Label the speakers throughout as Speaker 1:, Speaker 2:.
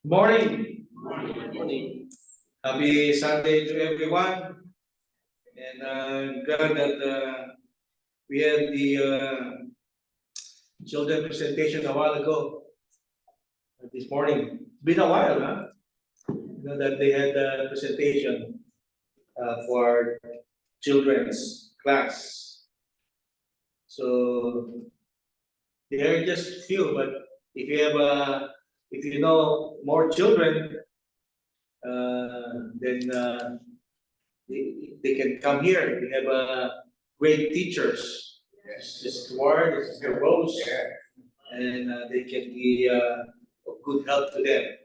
Speaker 1: Morning. Morning. Happy Sunday to everyone. And glad that we had the children presentation a while ago. This morning. It's been a while, huh? You know that they had a presentation for children's class. So there are just few, but if you have if you know more children, then they can come here. We have great teachers. Yes. This is Ward, this is the Rose, and they can be of good help to them.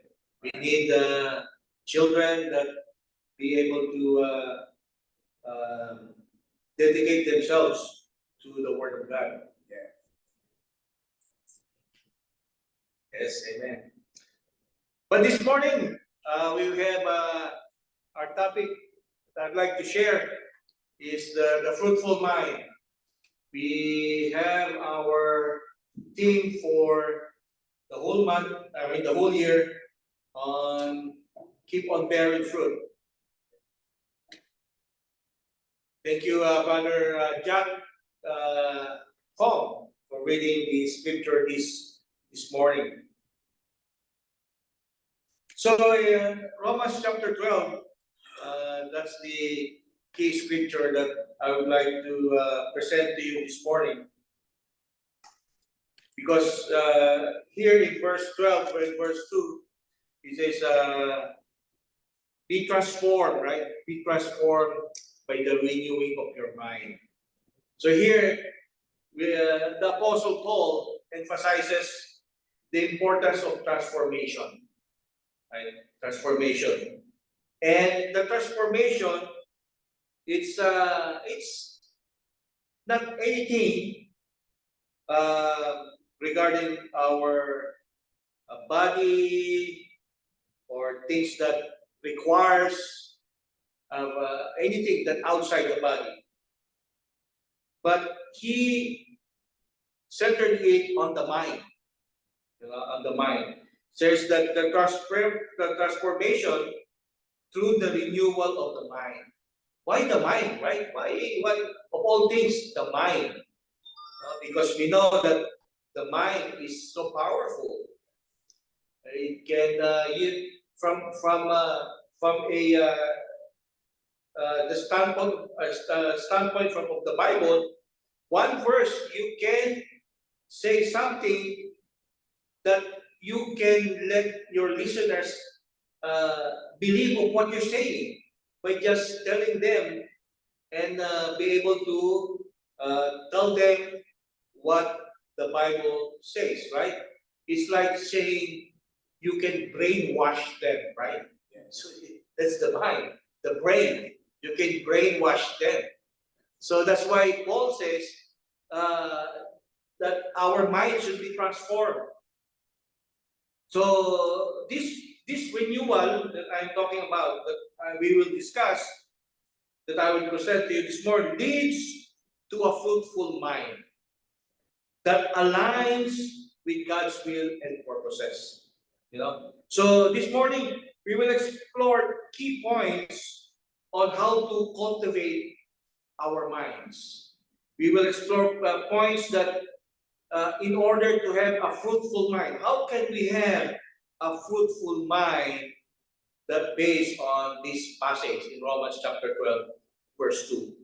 Speaker 1: We need children that be able to dedicate themselves to the Word of God. Yeah. Yes, amen. But this morning, we have our topic that I'd like to share is the fruitful mind. We have our theme for the whole month, the whole year on keep on bearing fruit. Thank you, Brother Jack Fong, for reading the scripture this morning. So, Romans chapter 12, that's the key scripture that I would like to present to you this morning. Because here in verse 12, or in verse 2, it says, be transformed, right? Be transformed by the renewing of your mind. So here, the Apostle Paul emphasizes the importance of transformation, right? Transformation. And the transformation, it's not anything regarding our body or things that requires anything that outside the body. But he centered it on the mind, on the mind. Says that the transformation through the renewal of the mind. Why the mind, right? Why of all things, the mind? Because we know that the mind is so powerful. It can from a the standpoint from of the Bible, one verse you can say something that you can let your listeners believe of what you're saying by just telling them and be able to tell them what the Bible says, right? It's like saying you can brainwash them, right? Yeah. So that's the mind, the brain. You can brainwash them. So that's why Paul says that our mind should be transformed. So this renewal that I'm talking about, that we will discuss, that I will present to you this morning, leads to a fruitful mind that aligns with God's will and purposes. So this morning we will explore key points on how to cultivate our minds. We will explore points that in order to have a fruitful mind, how can we have a fruitful mind that based on this passage in Romans chapter 12, verse 2.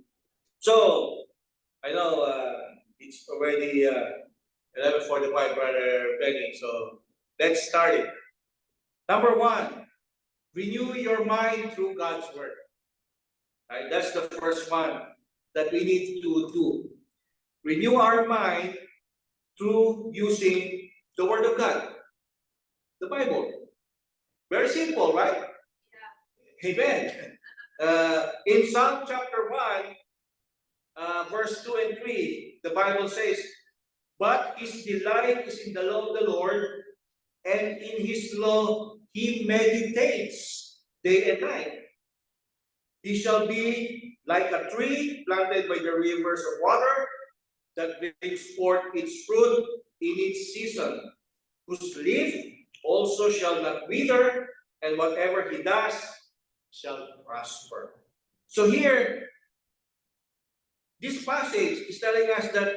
Speaker 1: So, I know it's already 11:45, Brother Benny, so let's start it. Number one, renew your mind through God's Word. Right? That's the first one that we need to do. Renew our mind through using the Word of God, the Bible. Very simple, right? Yeah. Amen. In Psalm chapter 1, verse 2 and 3, the Bible says, but his delight is in the law of the Lord, and in his law he meditates day and night. He shall be like a tree planted by the rivers of water that brings forth its fruit in its season, whose leaf also shall not wither, and whatever he does shall prosper. So here, this passage is telling us that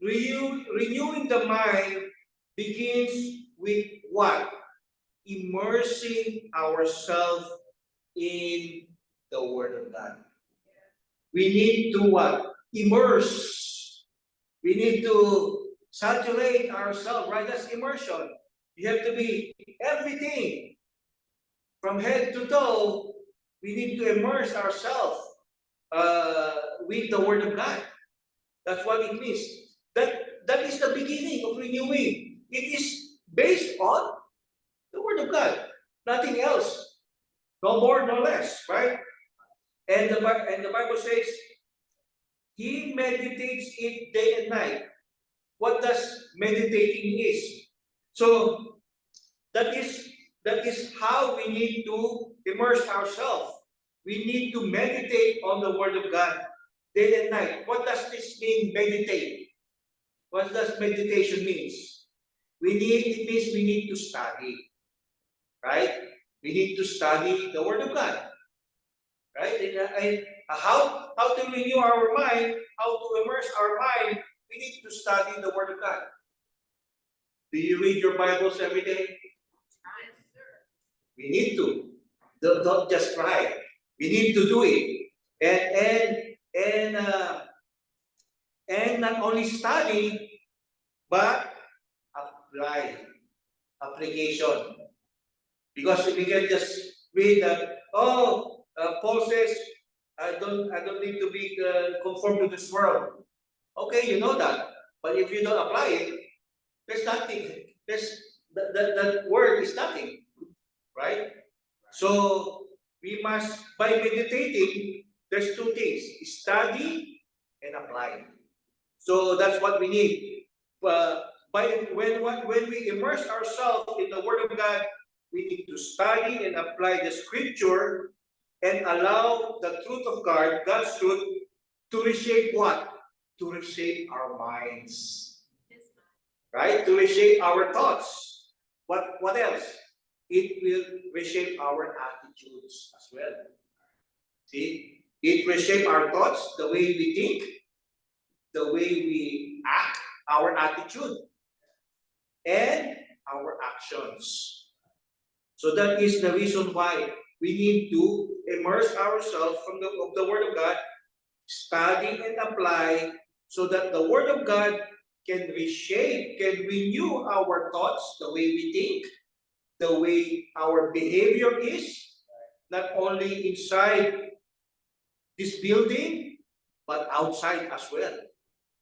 Speaker 1: renewing the mind begins with what? Immersing ourselves in the Word of God. We need to what? Immerse. We need to saturate ourselves, right? That's immersion. You have to be everything from head to toe. We need to immerse ourselves with the Word of God. That's what it means. That is the beginning of renewing. It is based on the Word of God, nothing else, no more, no less, right? And the Bible says, he meditates it day and night. What does meditating is? So that is how we need to immerse ourselves. We need to meditate on the Word of God day and night. What does this mean, meditate? What does meditation means? It means we need to study, right? We need to study the Word of God, right? And how to renew our mind, how to immerse our mind, we need to study the Word of God. Do you read your Bibles every day? We need to. Don't just try. We need to do it. And not only study, but apply. Application. Because we can just read that, Paul says, I don't need to be conformed to this world. Okay, you know that. But if you don't apply it, there's nothing. That word is nothing. Right? So we must, by meditating, there's two things: study and apply. So that's what we need. When we immerse ourselves in the Word of God, we need to study and apply the Scripture and allow the truth of God, God's truth, to reshape what? To reshape our minds. Right? To reshape our thoughts. What else? It will reshape our attitudes as well. See? It reshape our thoughts, the way we think, the way we act, our attitude, and our actions. So that is the reason why we need to immerse ourselves of the Word of God, study and apply, so that the Word of God can reshape, can renew our thoughts, the way we think, the way our behavior is, not only inside this building, but outside as well.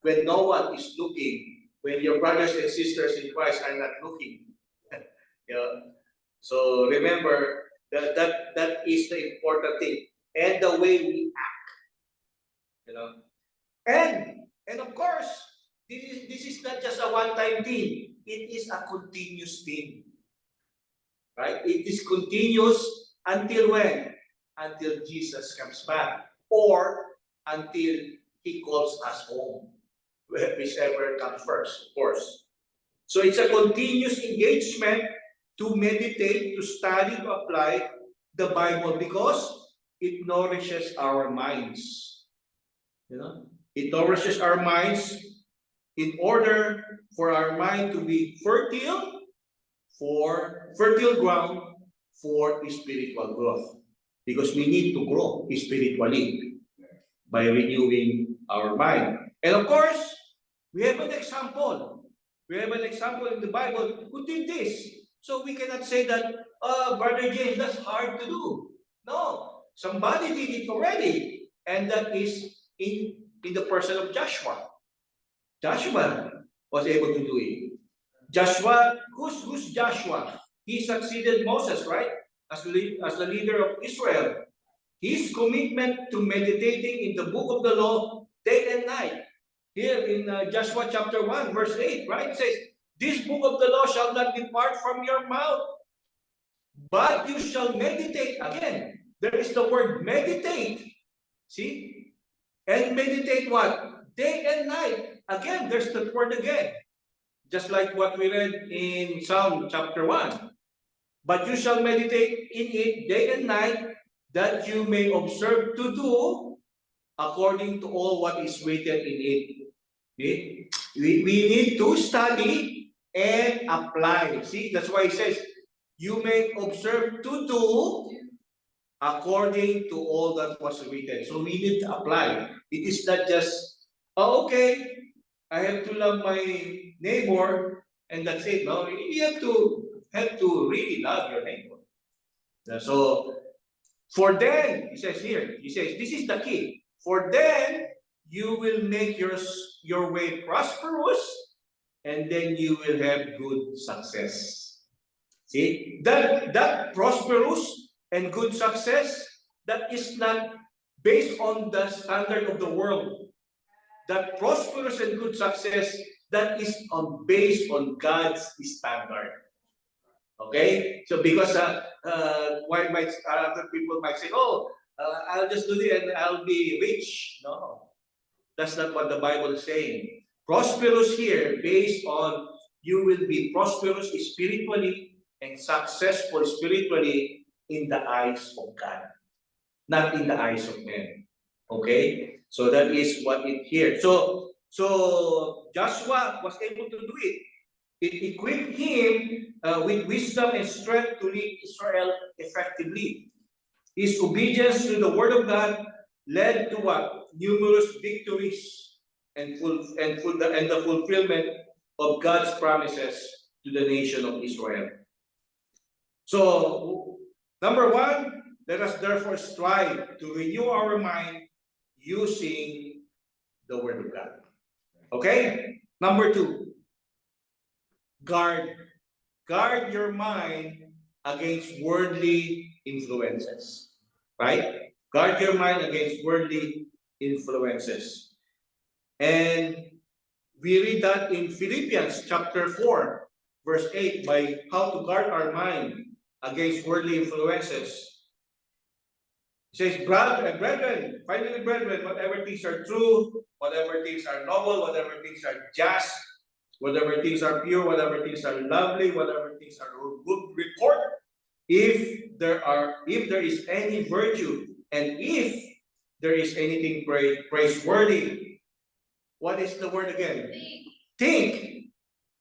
Speaker 1: When no one is looking, when your brothers and sisters in Christ are not looking. You know? So remember that is the important thing. And the way we act. You know. And of course, this is not just a one-time thing. It is a continuous thing. Right? It is continuous until when? Until Jesus comes back. Or until He calls us home. Whichever comes first, of course. So it's a continuous engagement to meditate, to study, to apply the Bible, because it nourishes our minds. You know? It nourishes our minds in order for our mind to be fertile ground for spiritual growth. Because we need to grow spiritually by renewing our mind. And of course, we have an example. We have an example in the Bible who did this. So we cannot say that, Brother James, that's hard to do. No, somebody did it already. And that is in the person of Joshua. Joshua was able to do it. Joshua, who's Joshua? He succeeded Moses, right? As the leader of Israel. His commitment to meditating in the book of the law day and night. Here in Joshua chapter 1, verse 8, right? It says, this book of the law shall not depart from your mouth, but you shall meditate. Again, there is the word meditate. See? And meditate what? Day and night. Again, there's the word again. Just like what we read in Psalm chapter 1. but you shall meditate in it day and night, that you may observe to do according to all what is written in it. Okay? We need to study and apply. See, that's why it says, you may observe to do according to all that was written. So we need to apply. It is not just, oh, okay, I have to love my neighbor and that's it. No, you have to really love your neighbor. So for then, he says here, he says, this is the key. For then you will make your way prosperous, and then you will have good success. See, that prosperous and good success, that is not based on the standard of the world. That prosperous and good success, that is based on God's standard. Okay, so because why might other people might say, oh, I'll just do it and I'll be rich. No, that's not what the Bible is saying. Prosperous here, based on you will be prosperous spiritually and successful spiritually in the eyes of God, not in the eyes of men. Okay, so that is what it here. So Joshua was able to do it. It equipped him with wisdom and strength to lead Israel effectively. His obedience to the word of God led to what? Numerous victories and the fulfillment of God's promises to the nation of Israel. So, number one, let us therefore strive to renew our mind using the word of God. Okay? Number two, guard your mind against worldly influences. Right? Guard your mind against worldly influences. And we read that in Philippians chapter 4, verse 8, by how to guard our mind against worldly influences. It says, brethren, finally, brethren, whatever things are true, whatever things are noble, whatever things are just, whatever things are pure, whatever things are lovely, whatever things are good report, if there is any virtue, and if there is anything praiseworthy, what is the word again? Think.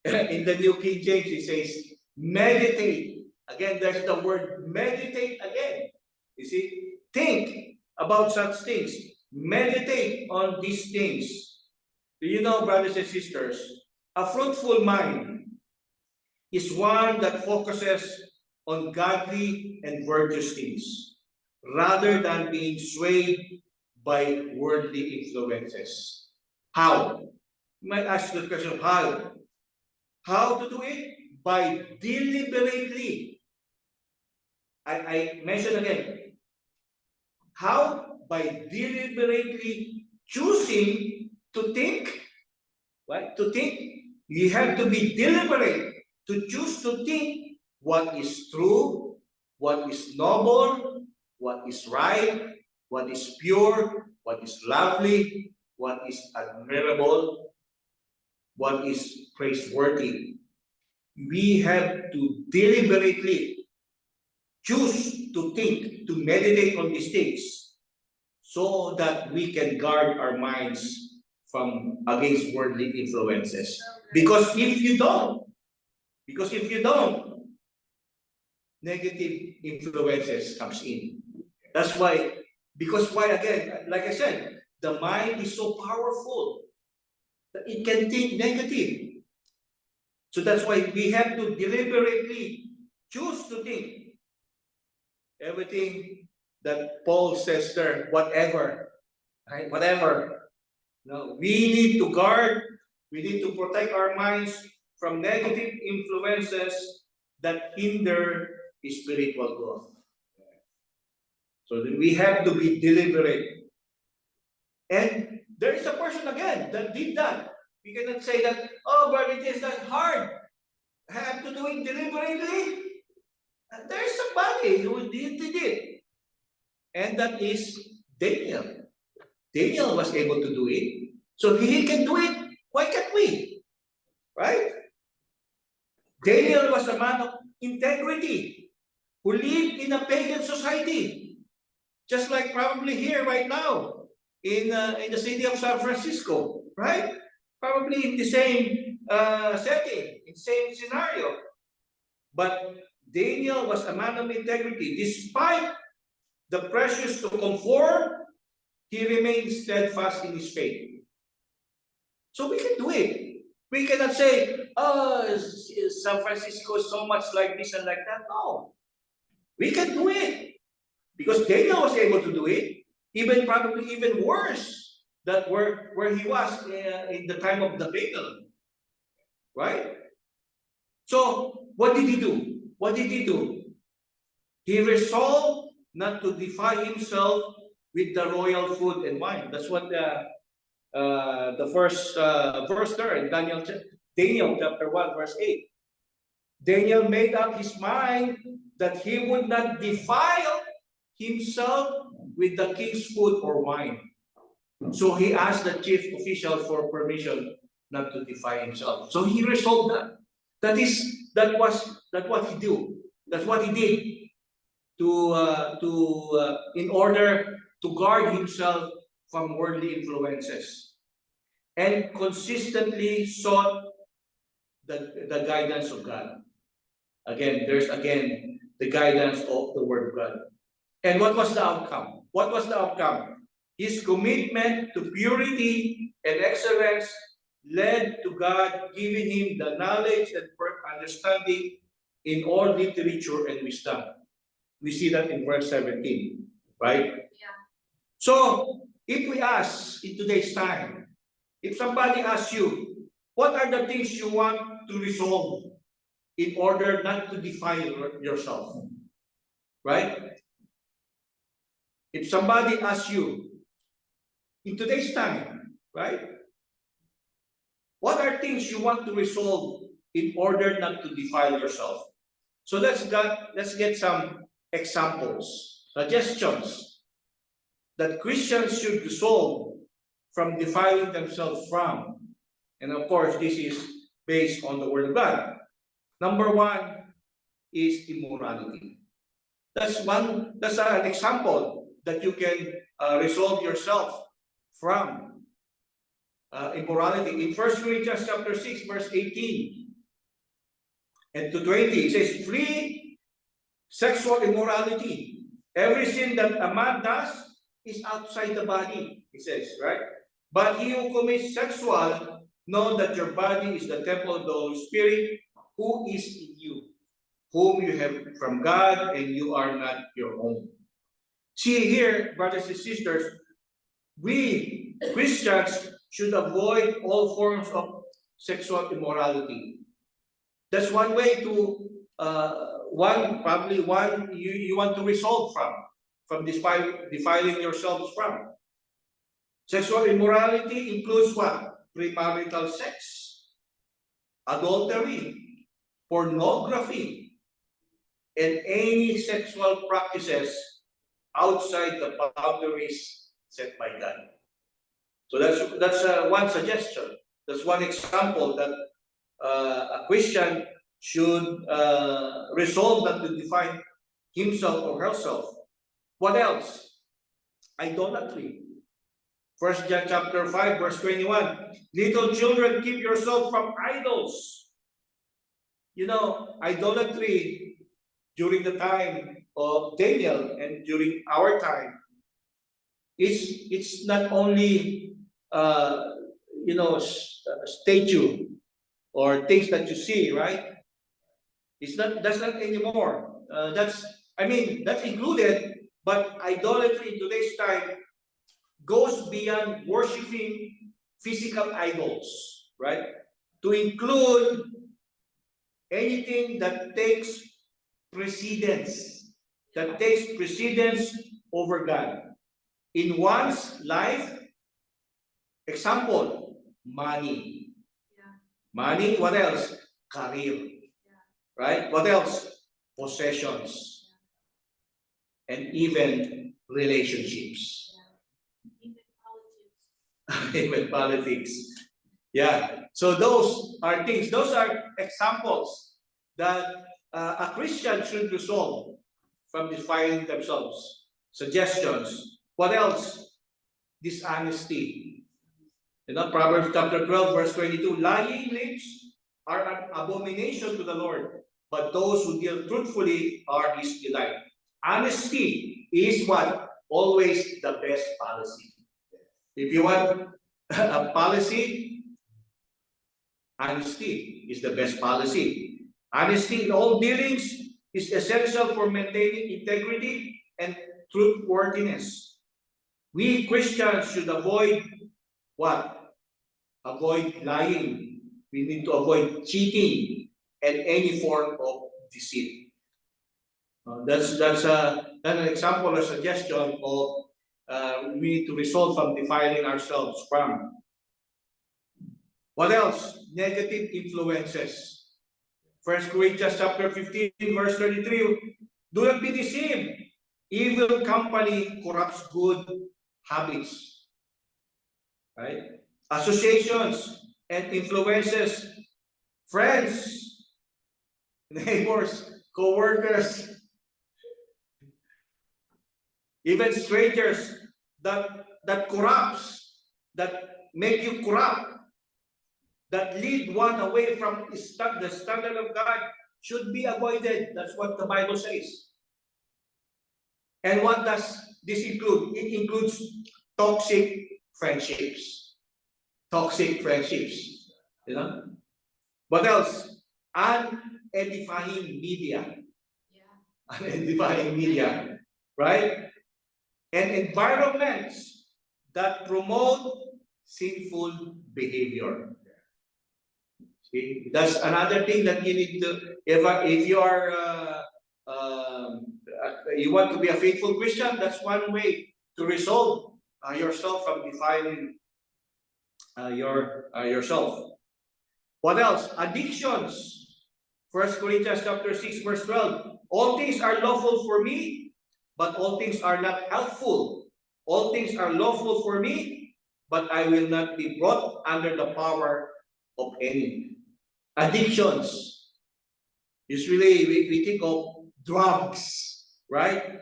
Speaker 1: In the New King James, it says, meditate. Again, there's the word meditate again. You see, think about such things. Meditate on these things. Do you know, brothers and sisters, a fruitful mind is one that focuses on godly and virtuous things, rather than being swayed by worldly influences. How? You might ask the question, how? How to do it? By deliberately. I mention again. How? By deliberately choosing to think. What? To think. You have to be deliberate to choose to think what is true, what is noble, what is right, what is pure, what is lovely, what is admirable, what is praiseworthy. We have to deliberately choose to think, to meditate on these things, so that we can guard our minds from against worldly influences. Because if you don't, negative influences comes in. That's why, again, like I said, the mind is so powerful that it can think negative. So that's why we have to deliberately choose to think everything that Paul says there, whatever, right? Whatever. No, we need to guard, we need to protect our minds from negative influences that hinder spiritual growth. So we have to be deliberate. And there is a person again that did that. We cannot say that, oh, but it is not hard. I have to do it deliberately. And there is somebody who did it. And that is Daniel. Daniel was able to do it. So he can do it. Why can't we? Right? Daniel was a man of integrity. who lived in a pagan society, just like probably here right now in the city of San Francisco, right? Probably in the same setting, in the same scenario. But Daniel was a man of integrity. Despite the pressures to conform, he remained steadfast in his faith. So we can do it. We cannot say, oh, San Francisco is so much like this and like that. No. We can do it. Because Daniel was able to do it. Even probably even worse than where he was in the time of the Babylon. Right? So, what did he do? What did he do? He resolved not to defy himself with the royal food and wine. That's what the first verse there in Daniel chapter 1, verse 8. Daniel made up his mind that he would not defile himself with the king's food or wine. So he asked the chief official for permission not to defile himself. So he resolved that. That what he do. That's what he did in order to guard himself from worldly influences, and consistently sought the guidance of God. There's the guidance of the Word of God. And what was the outcome? What was the outcome? His commitment to purity and excellence led to God giving him the knowledge and understanding in all literature and wisdom. We see that in verse 17, right?
Speaker 2: Yeah.
Speaker 1: So, if we ask in today's time, if somebody asks you, what are the things you want to resolve in order not to defile yourself? Right? If somebody asks you, in today's time, right? What are things you want to resolve in order not to defile yourself? So let's get some examples, suggestions that Christians should resolve from defiling themselves from. And of course, this is based on the Word of God. Number one is immorality. That's an example that you can resolve yourself from. Immorality. In 1 Corinthians chapter 6, verse 18 and to 20, it says, flee sexual immorality. Every sin that a man does is outside the body, it says, right? But he who commits sexual, know that your body is the temple of the Holy Spirit, who is in you, whom you have from God, and you are not your own. See here, brothers and sisters, we Christians should avoid all forms of sexual immorality. That's one way to you want to resolve from defiling yourselves from. Sexual immorality includes what? Premarital sex, adultery, pornography, and any sexual practices outside the boundaries set by God. So that's one suggestion. That's one example that a Christian should resolve not to define himself or herself. What else? Idolatry. 1 John chapter 5, verse 21. Little children, keep yourself from idols. You know, idolatry during the time of Daniel and during our time, it's not only statue or things that you see, right? That's not anymore. That's included, but idolatry in today's time goes beyond worshiping physical idols, right? To include anything that takes precedence over God in one's life. Example, money.
Speaker 2: Yeah.
Speaker 1: Money, what else? Career.
Speaker 2: Yeah.
Speaker 1: Right? What else? Possessions. Yeah. And even relationships.
Speaker 2: Yeah.
Speaker 1: Even politics. Yeah. So those are examples that a Christian should resolve from defiling themselves. Suggestions. What else? Dishonesty. You know, Proverbs chapter 12, verse 22. Lying lips are an abomination to the Lord, but those who deal truthfully are his delight. Honesty is what? Always the best policy. If you want a policy, honesty is the best policy. Honesty in all dealings is essential for maintaining integrity and truthworthiness. We Christians should avoid what? Avoid lying. We need to avoid cheating and any form of deceit. That's an example or suggestion of we need to resolve from defiling ourselves from. What else? Negative influences. 1 Corinthians chapter 15, verse 33. Do not be deceived. Evil company corrupts good habits. Right? Associations and influences. Friends, neighbors, co-workers, even strangers that corrupts, that make you corrupt, that lead one away from the standard of God should be avoided. That's what the Bible says. And what does this include? It includes toxic friendships. Toxic friendships. You know? What else? Unedifying media. Yeah. Unedifying media. Right? And environments that promote sinful behavior. See, that's another thing that you need to, if you are, you want to be a faithful Christian, that's one way to resolve yourself from defiling yourself. What else? Addictions. 1 Corinthians chapter 6, verse 12. All things are lawful for me, but all things are not helpful. All things are lawful for me, but I will not be brought under the power of any. Addictions. Usually we think of drugs, right?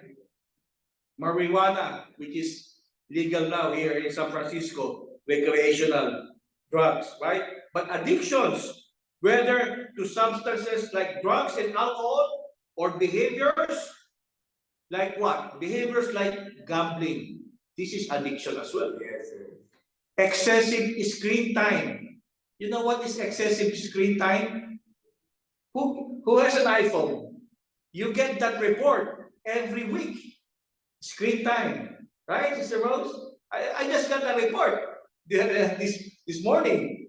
Speaker 1: Marijuana, which is legal now here in San Francisco, recreational drugs, right? But addictions, whether to substances like drugs and alcohol or behaviors like what? Behaviors like gambling. This is addiction as well. Yes, sir. Excessive screen time. You know what is excessive screen time? Who has an iPhone? You get that report every week. Screen time. Right, Sister Rose? I just got a report this morning.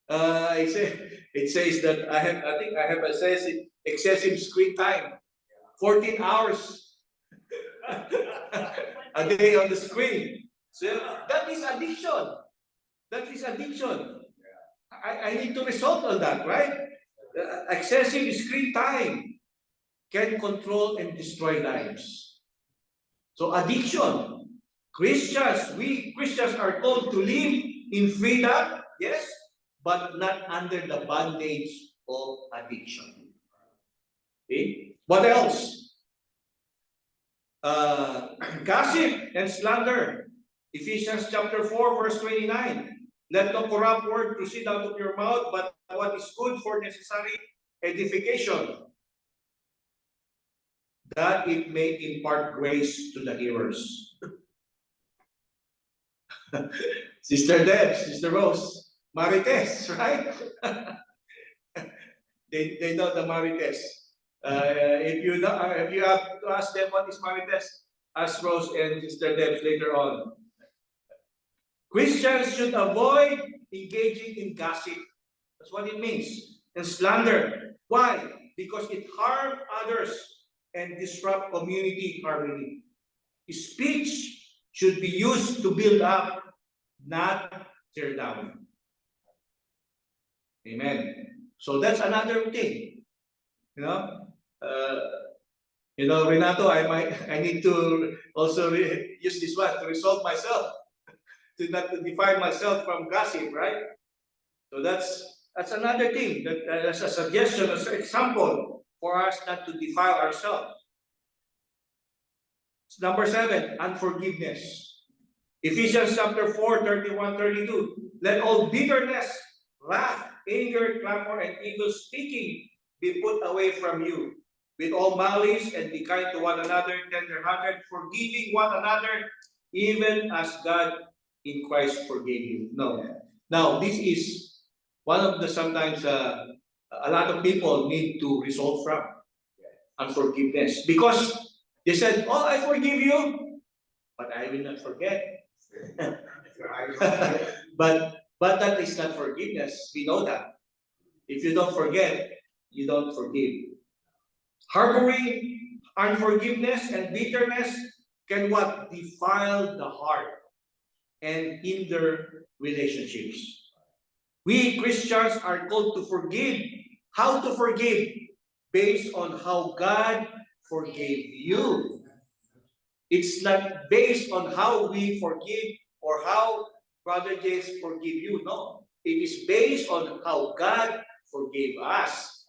Speaker 1: It says that I think I have excessive screen time. 14 hours a day on the screen. So that is addiction. That is addiction. I need to resolve all that, right? Excessive screen time can control and destroy lives. So addiction. We Christians are told to live in freedom, yes, but not under the bondage of addiction. Okay? What else? Gossip and slander. Ephesians chapter 4, verse 29. Let no corrupt word proceed out of your mouth, but what is good for necessary edification, that it may impart grace to the hearers. Sister Deb, Sister Rose, Marites, right? they know the Marites. If you have to ask them what is Marites, ask Rose and Sister Deb later on. Christians should avoid engaging in gossip. That's what it means. And slander. Why? Because it harms others and disrupt community harmony. Speech should be used to build up, not tear down. Amen. So that's another thing. Renato, I need to also use this one to resolve myself, to not to define myself from gossip, right? So that's another thing. That's a suggestion, as an example for us not to defile ourselves. Number 7, unforgiveness. Ephesians chapter 4, 31, 32. Let all bitterness, wrath, anger, clamor, and evil speaking be put away from you, with all malice, and be kind to one another, tender-hearted, forgiving one another, even as God in Christ forgave you. No. Now, this is one of the sometimes a lot of people need to resolve from unforgiveness, because they said, "Oh, I forgive you, but I will not forget." but that is not forgiveness. We know that. If you don't forget, you don't forgive. Harboring unforgiveness and bitterness can what? Defile the heart and hinder relationships. We Christians are called to forgive. How to forgive? Based on how God forgave you. It's not based on how we forgive or how Brother James forgive you. No. It is based on how God forgave us.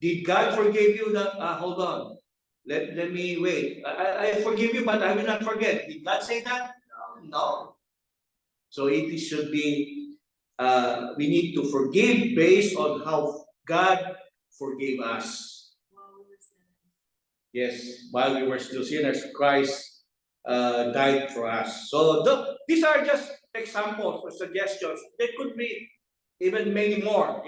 Speaker 1: Did God forgive you? Hold on. Let me wait. I forgive you, but I will not forget. Did God say that? No. So it should be, we need to forgive based on how God forgave us. Yes, while we were still sinners, Christ died for us. So these are just examples or suggestions. There could be even many more,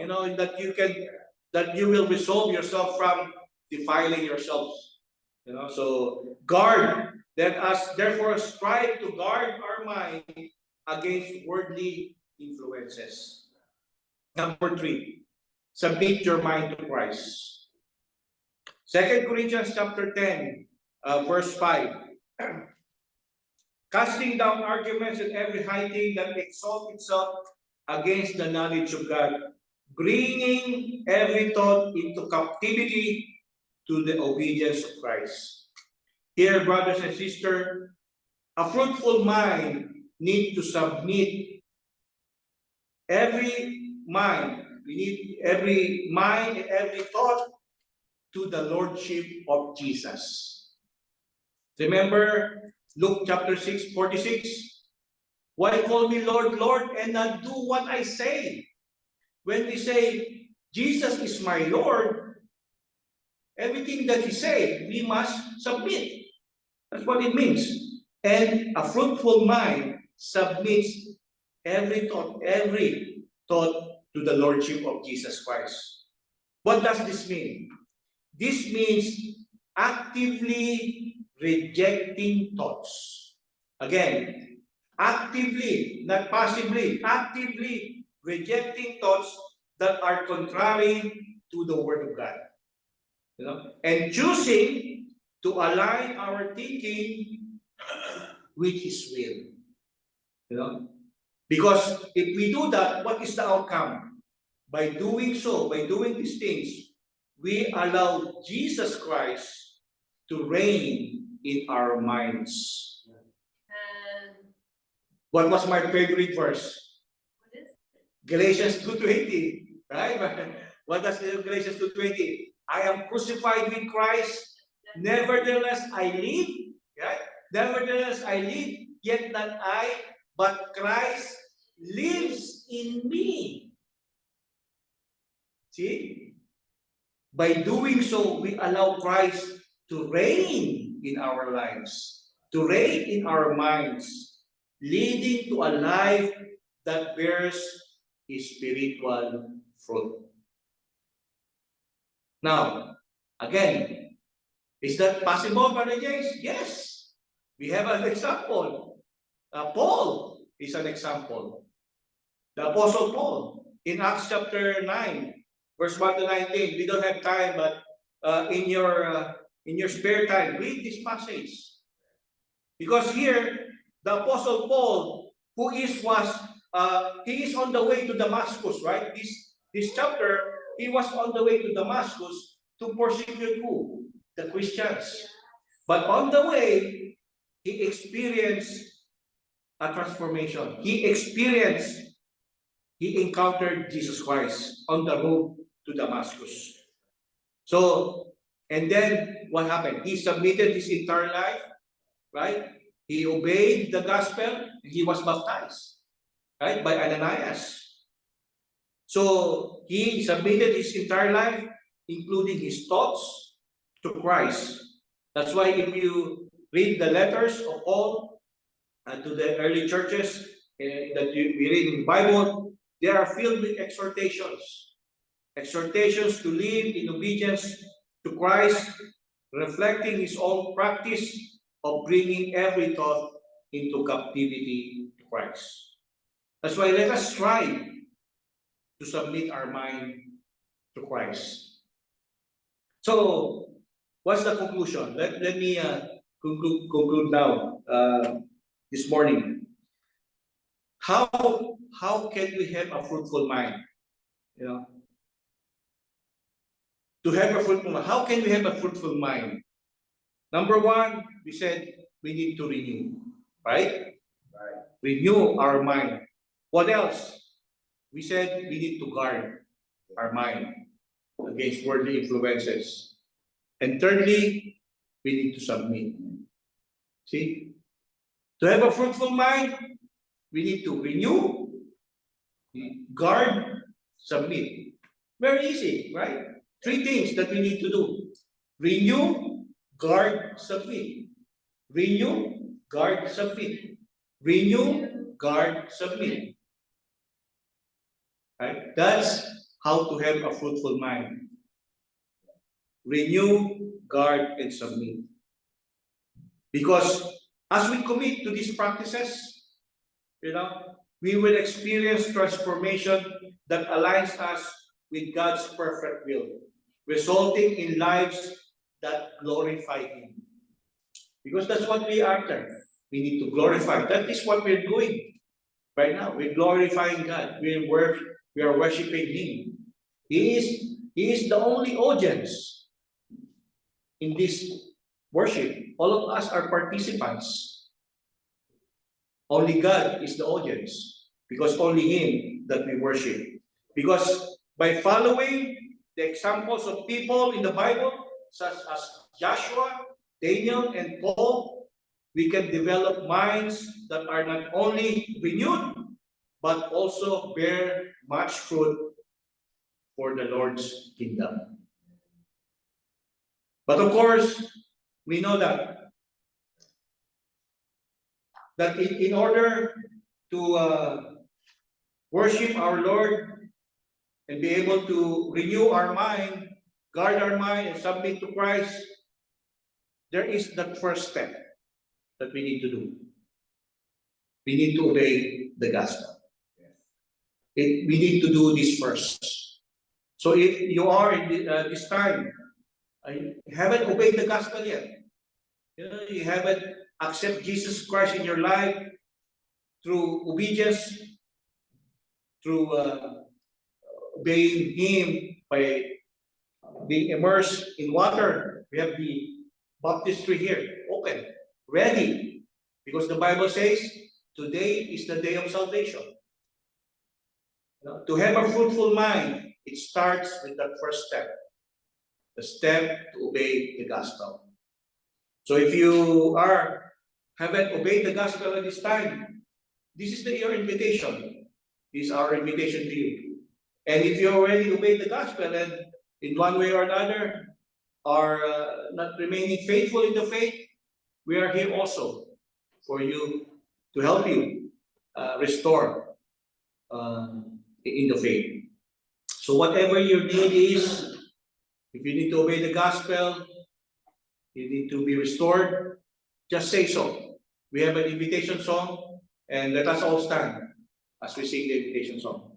Speaker 1: that you will resolve yourself from defiling yourselves. So let us therefore strive to guard our mind against worldly influences. Number 3, submit your mind to Christ. 2 Corinthians chapter 10, verse 5. Casting down arguments and every high thing that exalts itself against the knowledge of God, bringing every thought into captivity to the obedience of Christ. Here, brothers and sisters, a fruitful mind needs to submit every mind. We need every mind and every thought to the Lordship of Jesus. Remember Luke chapter 6, 46? Why call me Lord, Lord, and not do what I say? When we say, Jesus is my Lord, everything that he said, we must submit. That's what it means. And a fruitful mind submits every thought to the Lordship of Jesus Christ. What does this mean? This means actively rejecting thoughts. Again, actively, not passively, actively rejecting thoughts that are contrary to the Word of God. And choosing to align our thinking with His will. Because if we do that, what is the outcome? By doing so, by doing these things, we allow Jesus Christ to reign in our minds. What was my favorite verse? Galatians 2:20, right? What does Galatians 2:20? I am crucified with Christ, nevertheless I live, right? Nevertheless I live, yet not I, but Christ lives in me. See? By doing so, we allow Christ to reign in our lives, to reign in our minds, leading to a life that bears His spiritual fruit. Now, again, is that possible, Brother James? Yes. We have an example. Paul is an example. The Apostle Paul, in Acts chapter 9, verse 1 to 19. We don't have time, but in your spare time, read this passage. Because here, the Apostle Paul, he is on the way to Damascus, right? This chapter, he was on the way to Damascus to persecute who? The Christians. But on the way, he experienced a transformation. He encountered Jesus Christ on the road to Damascus. So, and then what happened? He submitted his entire life right? He obeyed the gospel, he was baptized, right, by Ananias. So he submitted his entire life, including his thoughts, to Christ. That's why if you read the letters of Paul to the early churches that we read in the Bible, they are filled with exhortations. Exhortations to live in obedience to Christ, reflecting his own practice of bringing every thought into captivity to Christ. That's why let us strive to submit our mind to Christ. So, what's the conclusion? Let me conclude now this morning. How can we have a fruitful mind? You know, to have a fruitful mind. How can we have a fruitful mind? Number one, we said we need to renew, right? Renew our mind. What else? We said we need to guard our mind against worldly influences. And thirdly, we need to submit. See? To have a fruitful mind, we need to renew, guard, submit. Very easy, right? Three things that we need to do. Renew, guard, submit. Renew, guard, submit. Renew, guard, submit. Right? That's how to have a fruitful mind. Renew, guard, and submit. Because as we commit to these practices, we will experience transformation that aligns us with God's perfect will, resulting in lives that glorify Him. Because that's what we are after. We need to glorify. That is what we're doing right now. We're glorifying God. We are worshiping Him. He is the only audience in this worship. All of us are participants. Only God is the audience, because only Him that we worship. Because by following the examples of people in the Bible, such as Joshua, Daniel, and Paul, we can develop minds that are not only renewed, but also bear much fruit for the Lord's kingdom. But of course, we know that in order to worship our Lord and be able to renew our mind, guard our mind, and submit to Christ, there is the first step that we need to do. We need to obey the gospel. We need to do this first. So if you are in this time, you haven't obeyed the gospel yet, you haven't accepted Jesus Christ in your life through obedience, through obeying Him by being immersed in water. We have the baptistry here, open, ready, because the Bible says today is the day of salvation. To have a fruitful mind, it starts with that first step, the step to obey the gospel. So if you haven't obeyed the gospel at this time, this is your invitation. This is our invitation to you. And if you already obeyed the gospel and in one way or another are not remaining faithful in the faith, we are here also for you, to help you restore in the faith. So whatever your need is, if you need to obey the gospel, you need to be restored, just say so. We have an invitation song, and let us all stand as we sing the invitation song.